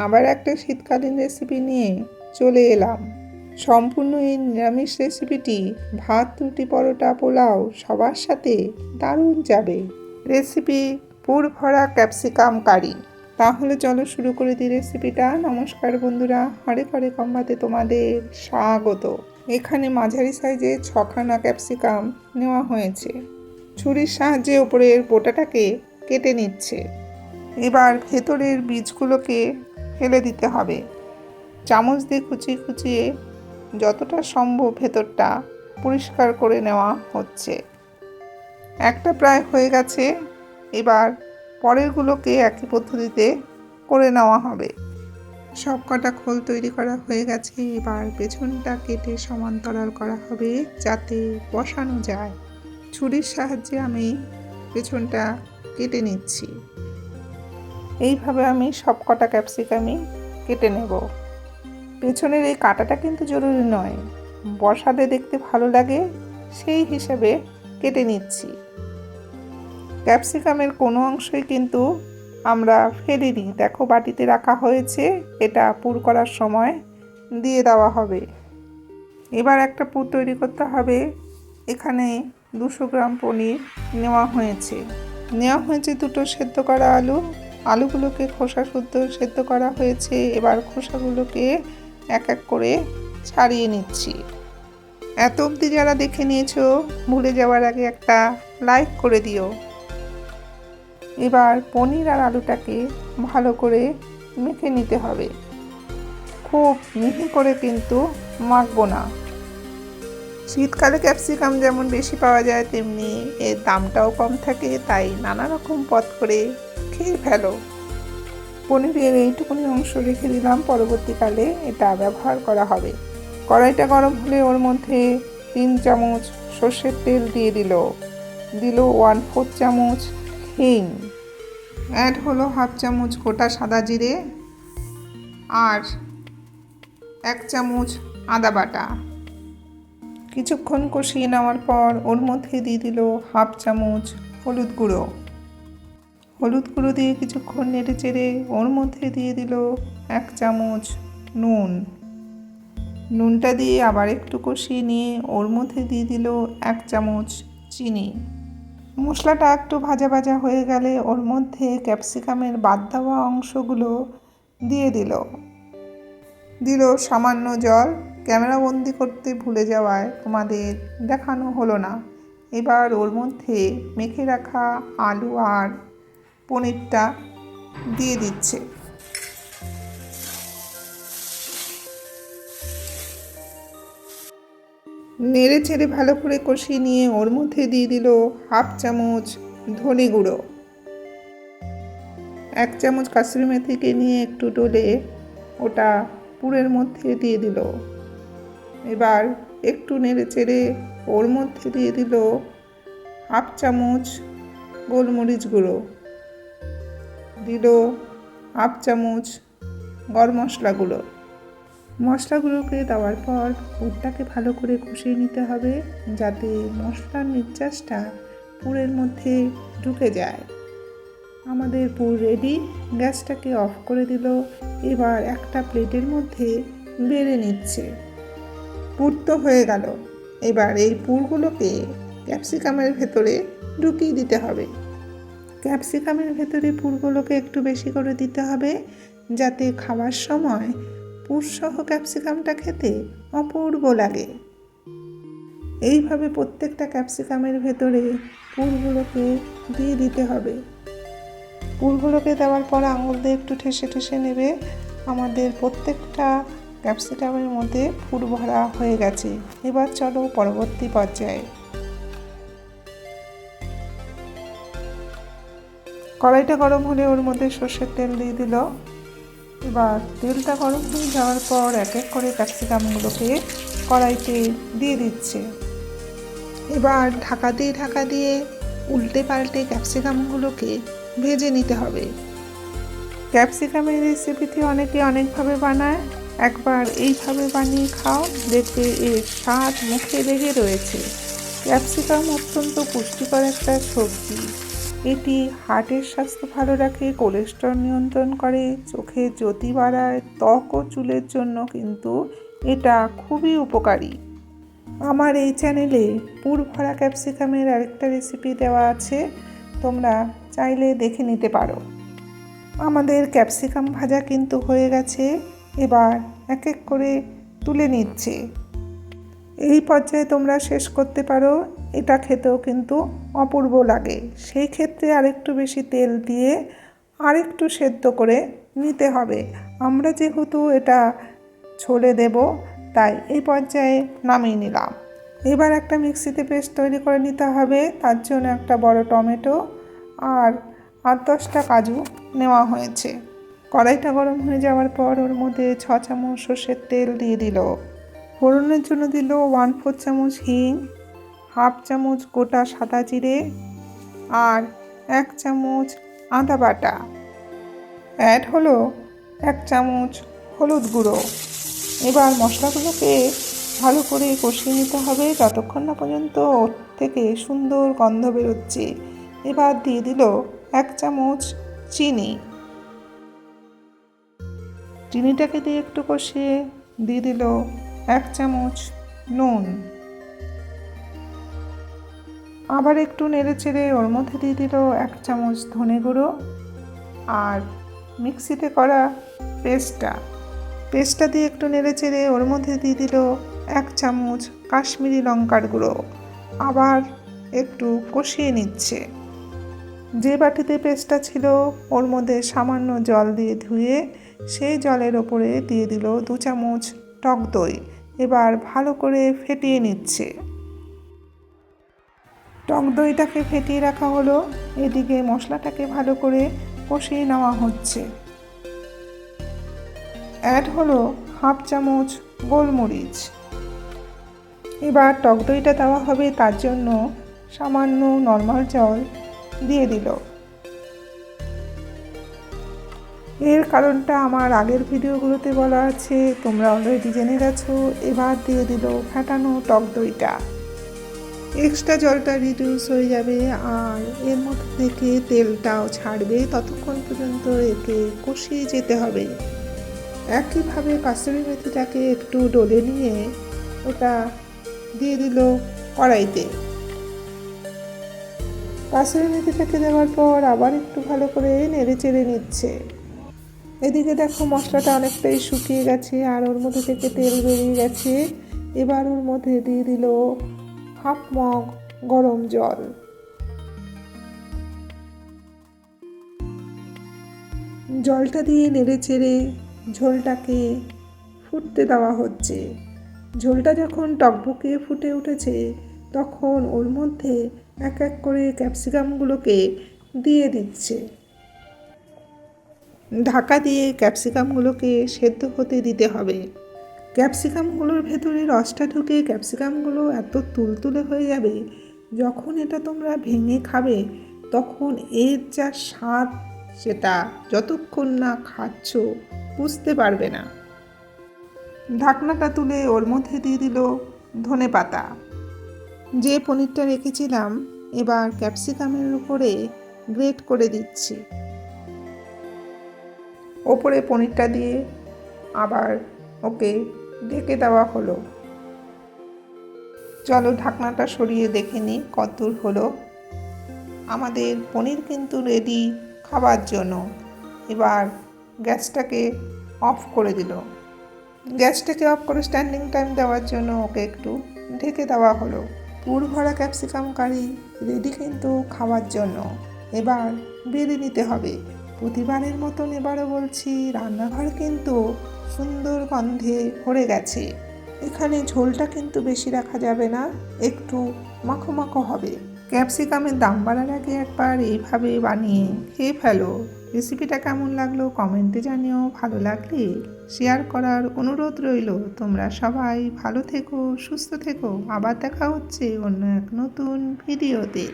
আবার একটা শীতকালীন রেসিপি নিয়ে চলে এলাম। সম্পূর্ণ এই নিরামিষ রেসিপিটি ভাত, রুটি, পরোটা, পোলাও সবার সাথে দারুণ যাবে। রেসিপি পুর ভরা ক্যাপসিকাম কারি। তাহলে চলো শুরু করে দিই রেসিপিটা। নমস্কার বন্ধুরা, হরেক হরেক কম্বাতে তোমাদের স্বাগত। এখানে মাঝারি সাইজে 6খানা ক্যাপসিকাম নেওয়া হয়েছে। ছুরির সাহায্যে উপরের বোটাটাকে কেটে নিচ্ছে। এবার ভেতরের বীজগুলোকে ফেলে দিতে হবে। চামচ দিয়ে কুচিয়ে কুচিয়ে যতটা সম্ভব ভেতরটা পরিষ্কার করে নেওয়া হচ্ছে। একটা প্রায় হয়ে গেছে। এবার পরেরগুলোকে একই পদ্ধতিতে করে নেওয়া হবে। সব কটা খোল তৈরি করা হয়ে গেছে। এবার পেছনটা কেটে সমান্তরাল করা হবে যাতে বসানো যায়। ছুরির সাহায্যে আমি পেছনটা কেটে নিচ্ছি। এইভাবে আমি সব কটা ক্যাপসিকামই কেটে নেব। পেছনের এই কাটাটা কিন্তু জরুরি নয়, বসালে দেখতে ভালো লাগে সেই হিসাবে কেটে নিচ্ছি। ক্যাপসিকামের কোনো অংশই কিন্তু আমরা ফেলিনি। দেখো বাটিতে রাখা হয়েছে, এটা পুর করার সময় দিয়ে দেওয়া হবে। এবার একটা পুর তৈরি করতে হবে। এখানে 200 গ্রাম পনির নেওয়া হয়েছে। দুটো সেদ্ধ করা আলু। আলুগুলোকে খোসা শুদ্ধ সেদ্ধ করা হয়েছে। এবার খোসাগুলোকে এক এক করে ছাড়িয়ে নিচ্ছি। এত অবধি যারা দেখে নিয়েছো, ভুলে যাওয়ার আগে একটা লাইক করে দিও। এবার পনির আর আলুটাকে ভালো করে মেখে নিতে হবে। খুব মিহি করে কিন্তু মাখবো না। শীতকালে ক্যাপসিকাম যেমন বেশি পাওয়া যায়, তেমনি এর দামটাও কম থাকে, তাই নানা রকম পদ করে খেয়ে ফেলো। পনিরের এইটুকুনি অংশ রেখে দিলাম, পরবর্তীকালে এটা ব্যবহার করা হবে। কড়াইটা গরম হলে ওর মধ্যে 3 চামচ সর্ষের তেল দিয়ে দিল 1/4 চামচ হিং, অ্যাড হলো 1/2 চামচ গোটা সাদা জিরে আর 1 চামচ আদা বাটা। কিছুক্ষণ কষিয়ে নেওয়ার পর ওর মধ্যে দিয়ে দিল 1/2 চামচ হলুদ গুঁড়ো দিয়ে কিছুক্ষণ নেড়ে চেড়ে ওর মধ্যে দিয়ে দিল 1 চামচ নুনটা দিয়ে আবার একটু কষিয়ে নিয়ে ওর মধ্যে দিয়ে দিল 1 চামচ চিনি। মশলাটা একটু ভাজা ভাজা হয়ে গেলে ওর মধ্যে ক্যাপসিকামের বাদ দেওয়া অংশগুলো দিয়ে দিল সামান্য জল। ক্যামেরাবন্দি করতে ভুলে যাওয়ায় তোমাদের দেখানো হলো না। এবার ওর মধ্যে মেখে রাখা আলু আর পনিরটা দিয়ে দিচ্ছে। নেড়ে চেড়ে ভালো করে কষিয়ে নিয়ে ওর মধ্যে দিয়ে দিল 1/2 চামচ ধনে গুঁড়ো, 1 চামচ কাসুরি মেথিকে নিয়ে একটু ডলে ওটা পুরের মধ্যে দিয়ে দিল। এবার একটু নেড়ে চেড়ে ওর মধ্যে দিয়ে দিল 1/2 চামচ গোলমরিচ গুঁড়ো, দিল 1/2 চামচ গরম মশলাগুলোকে দেওয়ার পর পুরটাকে ভালো করে কষিয়ে নিতে হবে যাতে মশলার নির্যাসটা পুরের মধ্যে ঢুকে যায়। আমাদের পুর রেডি। গ্যাসটাকে অফ করে দিল। এবার একটা প্লেটের মধ্যে বেড়ে নিচ্ছে। পুর তো হয়ে গেল। এবার এই পুরগুলোকে ক্যাপসিকামের ভেতরে ঢুকিয়ে দিতে হবে। ক্যাপসিকামের ভেতরে পুরগুলোকে একটু বেশি করে দিতে হবে যাতে খাওয়ার সময় পুরসহ ক্যাপসিকামটা খেতে অপূর্ব লাগে। এইভাবে প্রত্যেকটা ক্যাপসিকামের ভেতরে পুরগুলোকে দিয়ে দিতে হবে। পুরগুলোকে দেওয়ার পর আঙুল দিয়ে একটু ঠেসে ঠেসে নেবে। আমাদের প্রত্যেকটা ক্যাপসিকামের মধ্যে পুর ভরা হয়ে গেছে। এবার চলো পরবর্তী পর্যায়ে। কড়াইটা গরম হলে ওর মধ্যে সর্ষের তেল দিয়ে দিল। এবার তেলটা গরম হয়ে যাওয়ার পর এক এক করে ক্যাপসিকামগুলোকে কড়াইতে দিয়ে দিচ্ছে। এবার ঢাকা দিয়ে উল্টে পাল্টে ক্যাপসিকামগুলোকে ভেজে নিতে হবে। ক্যাপসিকামের রেসিপিটি অনেকে অনেকভাবে বানায়। একবার এইভাবে বানিয়ে খাও, দেখবে এর স্বাদ মুখে লেগে রয়েছে। ক্যাপসিকাম অত্যন্ত পুষ্টিকর একটা সবজি। এটি হার্টের স্বাস্থ্য ভালো রাখে, কোলেস্টেরল নিয়ন্ত্রণ করে, চোখের জ্যোতি বাড়ায়, ত্বক ও চুলের জন্য কিন্তু এটা খুবই উপকারী। আমার এই চ্যানেলে পুর ভরা ক্যাপসিকামের আরেকটা রেসিপি দেওয়া আছে, তোমরা চাইলে দেখে নিতে পারো। আমাদের ক্যাপসিকাম ভাজা কিন্তু হয়ে গেছে, এবার এক এক করে তুলে নিচ্ছে। এই পর্যায়ে তোমরা শেষ করতে পারো, এটা খেতেও কিন্তু অপূর্ব লাগে। সেই ক্ষেত্রে আরেকটু বেশি তেল দিয়ে আরেকটু সেদ্ধ করে নিতে হবে। আমরা যেহেতু এটা ছোলে দেব, তাই এই পর্যায়ে নামিয়ে নিলাম। এবার একটা মিক্সিতে পেস্ট তৈরি করে নিতে হবে। তার জন্য একটা বড় টমেটো আর 8-10টা কাজু নেওয়া হয়েছে। কড়াইটা গরম হয়ে যাওয়ার পর ওর মধ্যে 6 চামচ সর্ষের তেল দিয়ে দিল। ফোড়নের জন্য দিল 1/4 চামচ হিং, 1/2 চামচ গোটা সাদা জিরে আর 1 চামচ আদা বাটা। অ্যাড হলো 1 চামচ হলুদ গুঁড়ো। এবার মশলাগুলোকে ভালো করে কষিয়ে নিতে হবে যতক্ষণ না পর্যন্ত ওর থেকে সুন্দর গন্ধ বেরোচ্ছে। এবার দিয়ে দিল 1 চামচ চিনি। চিনিটাকে দিয়ে একটু কষিয়ে দিয়ে দিল 1 চামচ নুন। আবার একটু নেড়ে চেড়ে ওর মধ্যে দিয়ে দিল 1 চামচ ধনে গুঁড়ো আর মিক্সিতে করা পেস্টটা দিয়ে একটু নেড়ে চেড়ে ওর মধ্যে দিয়ে দিল 1 চামচ কাশ্মীরি লঙ্কার গুঁড়ো। আবার একটু কষিয়ে নিচ্ছে। যে বাটিতে পেস্টটা ছিল ওর মধ্যে সামান্য জল দিয়ে ধুয়ে সেই জলের ওপরে দিয়ে দিল 2 চামচ টক দই। এবার ভালো করে ফেটিয়ে নিচ্ছে। টক দইটাকে ফেটিয়ে রাখা হলো, এদিকে মশলাটাকে ভালো করে কষিয়ে নেওয়া হচ্ছে। অ্যাড হলো 1/2 চামচ গোলমরিচ। এবার টক দইটা দেওয়া হবে, তার জন্য সামান্য নর্মাল জল দিয়ে দিল। এর কারণটা আমার আগের ভিডিওগুলোতে বলা আছে, তোমরা অলরেডি জেনে গেছো। এবার দিয়ে দিল ফেটানো টক দইটা। এক্সট্রা জলটা রিডিউস হয়ে যাবে আর এর মধ্যে থেকে তেলটাও ছাড়বে, ততক্ষণ পর্যন্ত একে কষিয়ে যেতে হবে। একইভাবে কাসুরি মেথিটাকে একটু ডলে নিয়ে ওটা দিয়ে দিল কড়াইতে। কাসুরি মেথিটাকে দেওয়ার পর আবার একটু ভালো করে নেড়ে চেড়ে নিচ্ছে। এদিকে দেখো মশলাটা অনেকটাই শুকিয়ে গেছে আর ওর মধ্যে থেকে তেল বেরিয়ে গেছে। এবার ওর মধ্যে দিয়ে দিল 1/2 মগ গরম জল। জলটা দিয়ে নেড়ে চেড়ে ঝোলটাকে ফুটতে দেওয়া হচ্ছে। ঝোলটা যখন টকবকিয়ে ফুটে উঠেছে তখন ওর মধ্যে এক এক করে ক্যাপসিকামগুলোকে দিয়ে দিচ্ছে। ঢাকা দিয়ে ক্যাপসিকামগুলোকে সেদ্ধ হতে দিতে হবে। ক্যাপসিকামগুলোর ভেতরে রসটা ঢুকে ক্যাপসিকামগুলো এত তুলতুলে হয়ে যাবে, যখন এটা তোমরা ভেঙে খাবে তখন এর যা স্বাদ সেটা যতক্ষণ না খাচ্ছ বুঝতে পারবে না। ঢাকনাটা তুলে ওর মধ্যে দিয়ে দিল ধনে পাতা। যে পনিরটা রেখেছিলাম এবার ক্যাপসিকামের উপরে গ্রেট করে দিচ্ছি। ওপরে পনিরটা দিয়ে আবার ওকে ঢেকে দেওয়া হলো। চলো ঢাকনাটা সরিয়ে দেখে নিই কতদূর হলো। আমাদের পনির কিন্তু রেডি খাবার জন্য। এবার গ্যাসটাকে অফ করে দিল। গ্যাসটাকে অফ করে স্ট্যান্ডিং টাইম দেওয়ার জন্য ওকে একটু ঢেকে দেওয়া হলো। পুর ভরা ক্যাপসিকাম কারি রেডি কিন্তু খাওয়ার জন্য। এবার বেড়ে নিতে হবে। প্রতিবারের মতন এবারও বলছি, রান্নাঘর কিন্তু সুন্দর গন্ধে ভরে গেছে। এখানে ঝোলটা কিন্তু বেশি রাখা যাবে না, একটু মাখো মাখো হবে। ক্যাপসিকামের দাম বাড়ার আগে একবার এইভাবে বানিয়ে খেয়ে ফেলো। রেসিপিটা কেমন লাগলো কমেন্টে জানিও। ভালো লাগলে শেয়ার করার অনুরোধ রইল। তোমরা সবাই ভালো থেকো, সুস্থ থেকো। আবার দেখা হচ্ছে অন্য এক নতুন ভিডিওতে।